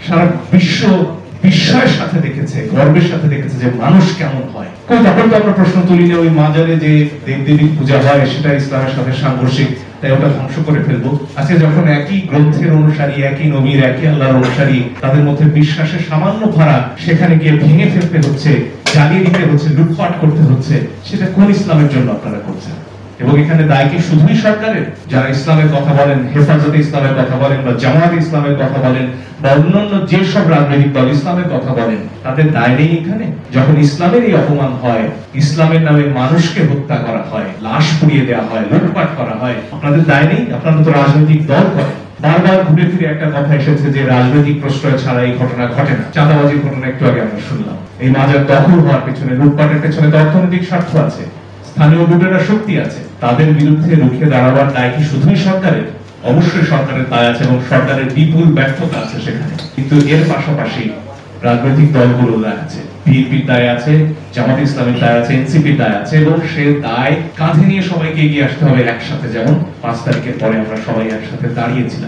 সারা বিশ্ব বিস্ময়ের সাথে দেখেছে, গর্বের সাথে দেখেছে যে মানুষ কেমন হয়। তখন তো আমরা প্রশ্ন তুলি না ওই মাজারে যে দেবদেবীর পূজা হয় সেটা ইসলামের সাথে সাংঘর্ষিক, তাই ওটা ধ্বংস করে ফেলবো। আজকে যখন একই গ্রন্থের অনুসারী, একই নবীর, একই আল্লাহর অনুসারী, তাদের মধ্যে বিশ্বাসের সামান্য ফারাক, সেখানে গিয়ে ভেঙে ফেলতে হচ্ছে, জ্বালিয়ে দিতে হচ্ছে, লুটপাট করতে হচ্ছে, সেটা কোন ইসলামের জন্য আপনারা করছেন? এবং এখানে দায় কি শুধুই সরকারের? যারা ইসলামের কথা বলেন, হেফাজতে ইসলামের কথা বলেন, বা জামায়াত ইসলামের কথা বলেন, বা অন্যান্য যেসব রাজনৈতিক দল ইসলামের কথা বলেন, তাদের দায় নেই এখানে? যখন ইসলামের এই অপমান হয়, ইসলামের নামে মানুষকে হত্যা করা হয়, লাশ পুড়িয়ে দেওয়া হয়, লুটপাট করা হয়, আপনাদের দায় নেই? আপনারা তো রাজনৈতিক দল করেন। বারবার ঘুরে ফিরে একটা কথা এসেছে যে রাজনৈতিক প্রশ্রয় ছাড়া এই ঘটনা ঘটে না। চাঁদাবাজির ঘটনা একটু আগে আমরা শুনলাম। এই মাজার দখল হওয়ার পেছনে, লুটপাটের পেছনে তো অর্থনৈতিক স্বার্থ আছে, স্থানীয় লুটেরা শক্তি আছে। তাদের বিরুদ্ধে রুখে দাঁড়াবার দায় কি শুধুই সরকারের? অবশ্যই সরকারের দায় আছে এবং সরকারের বিপুল ব্যর্থতা আছে সেখানে। কিন্তু এর পাশাপাশি রাজনৈতিক দলগুলোর দায় আছে, বিএনপির দায় আছে, জামাত ইসলামের দায় আছে, এনসিপির দায় আছে, এবং সে দায় কাঁধে নিয়ে সবাইকে এগিয়ে আসতে হবে একসাথে। যেমন 5 তারিখের পরে আমরা সবাই একসাথে দাঁড়িয়েছিলাম।